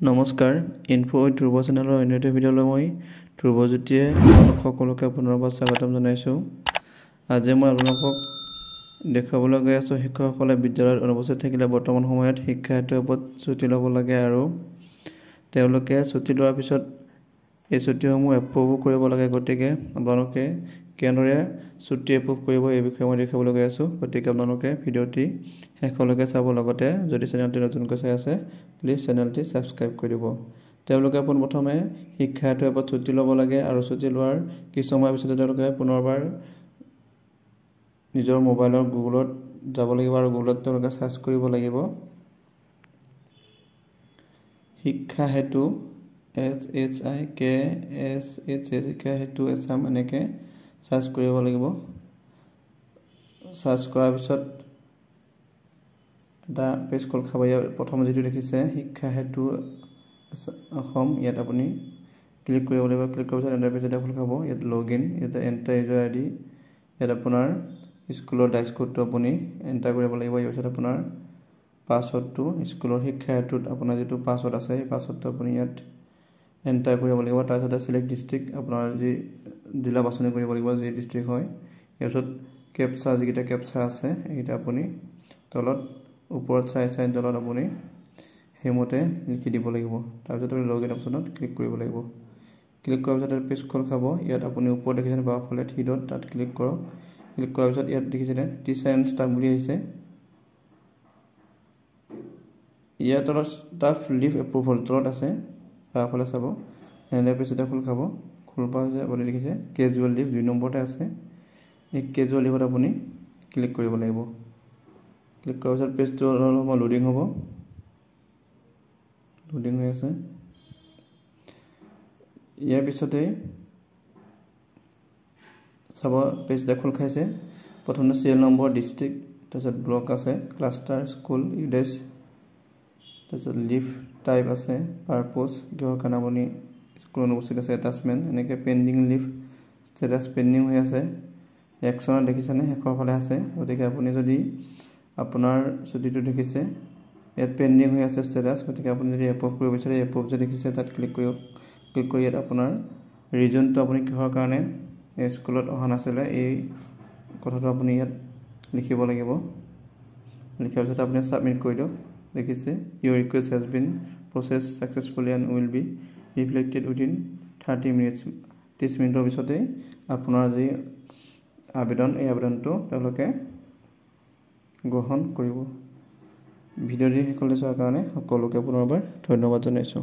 নমস্কাৰ info with Dhruv চেনেলৰ অন্য এটা ভিডিঅ'লৈ মই ধ্ৰুৱজ্যোতিয়ে আপোনালোক সকলোকে পুনৰবাৰ স্বাগতম জনাইছোঁ। আজি মই আপোনালোকক দেখুৱাবলৈ গৈ আছোঁ শিক্ষকসকলে বিদ্যালয়ত অনুপস্থিত থাকিলে বৰ্তমান সময়ত শিক্ষাৰ্থীৰ ওপৰত ছুটি ল'ব লাগে আৰু তেওঁলোকে ছুটি লোৱাৰ পিছত এই ছুটিসমূহ এপ্ৰুভ কৰিব লাগে। গতিকে আপোনালোকে কেনেদৰে ছুটি এপ্ৰুভ কৰিব এই বিষয়ে মই দেখাবলৈ গৈ আছোঁ। গতিকে আপোনালোকে ভিডিঅ'টি শেষলৈকে চাব। লগতে যদি চেনেলটি নতুনকৈ চাই আছে প্লিজ চেনেলটি ছাবস্ক্ৰাইব কৰি দিব। তেওঁলোকে পোনপ্ৰথমে শিক্ষাৰ্থীৰ ওপৰত ছুটি ল'ব লাগে আৰু ছুটি লোৱাৰ কিছু সময়ৰ পিছতে তেওঁলোকে পুনৰবাৰ নিজৰ মোবাইলৰ গুগলত যাব লাগিব আৰু গুগলত তেওঁলোকে চাৰ্চ কৰিব লাগিব শিক্ষা হেতু SHIKSHA শিক্ষা হেতু এছাম এনেকৈ চাৰ্চ কৰিব লাগিব। চাৰ্চ কৰাৰ পিছত এটা পেজ খোল খাব। ইয়াৰ প্ৰথম যিটো দেখিছে শিক্ষা হেতু অসম, ইয়াত আপুনি ক্লিক কৰিব লাগিব। ক্লিক কৰাৰ পিছত এণ্টাৰ পেজ এটা খোল খাব। ইয়াত লগইন, ইয়াত এণ্টাৰ ইউজাৰ ID, ইয়াত আপোনাৰ স্কুলৰ ডাইচ কোডটো আপুনি এণ্টাৰ কৰিব লাগিব। ইয়াৰ পিছত আপোনাৰ পাছৱৰ্ডটো স্কুলৰ শিক্ষা হেতুত আপোনাৰ যিটো পাছৱৰ্ড আছে সেই পাছৱৰ্ডটো আপুনি ইয়াত এণ্টাৰ কৰিব লাগিব। তাৰপিছতে চিলেক্ট ডিষ্ট্ৰিক্ট আপোনাৰ যি জিলা বাছনি কৰিব লাগিব যি ডিষ্ট্ৰিক্ট হয়। ইয়াৰ পিছত কেপচা যিকেইটা কেপচা আছে এইকেইটা আপুনি তলত ওপৰত চাই তলত আপুনি সেইমতে লিখি দিব লাগিব। তাৰপিছত আপুনি লগইন অপশ্যনত ক্লিক কৰিব লাগিব। ক্লিক কৰাৰ পিছত পেজ খোল খাব। ইয়াত আপুনি ওপৰত দেখিছেনে বাওঁফালে 3 ডট, তাত ক্লিক কৰক। ক্লিক কৰাৰ পিছত ইয়াত দেখিছেনে টিচাৰ এণ্ড ষ্টাফ বুলি আহিছে। ইয়াৰ তলত ষ্টাফ লিভ এপ্ৰুভল তলত আছে, বাওঁফালে চাব। এনেদৰে পেজ এটা খোল খাব। খোল পোৱাৰ পিছত আপুনি দেখিছে কেজুৱেল লিভ 2 নম্বৰতে আছে। এই কেজুৱেল লিভত আপুনি ক্লিক কৰিব লাগিব। ক্লিক কৰাৰ পিছত পেজটো অলপ সময় লোডিং হ'ব। লোডিং হৈ আছে। ইয়াৰ পিছতে চাব পেজ এটা খোল খাইছে। প্ৰথমতে চিৰিয়েল নম্বৰ, ডিষ্ট্ৰিক্ট, তাৰপিছত ব্লক আছে, ক্লাষ্টাৰ, স্কুল, ইউডেছ, তাৰপিছত লিভ টাইপ আছে, পাৰপ'জ কিহৰ কাৰণে আপুনি স্কুল অনুপস্থিত আছে, এটাচমেণ্ট, এনেকৈ পেণ্ডিং লিভ ষ্টেটাছ পেণ্ডিং হৈ আছে। একশ্যনত দেখিছেনে শেষৰ ফালে আছে। গতিকে আপুনি যদি আপোনাৰ ছুটিটো দেখিছে ইয়াত পেণ্ডিং হৈ আছে ষ্টেটাছ, গতিকে আপুনি যদি এপ্ৰুভ কৰিব বিচাৰে এপ্ৰুভ যে দেখিছে তাত ক্লিক কৰিব। ক্লিক কৰি ইয়াত আপোনাৰ ৰিজনটো আপুনি কিহৰ কাৰণে এই স্কুলত অহা নাছিলে এই কথাটো আপুনি ইয়াত লিখিব লাগিব। লিখাৰ পিছত আপুনি ছাবমিট কৰি দিয়ক। দেখিছে your request has been processed successfully and will be reflected within 30 minutes. 30 মিনিটৰ পিছতেই আপোনাৰ যি আবেদন এই আবেদনটো তেওঁলোকে গ্ৰহণ কৰিব। ভিডিঅ'টি শেষলৈ চোৱাৰ কাৰণে সকলোকে পুনৰবাৰ ধন্যবাদ জনাইছোঁ।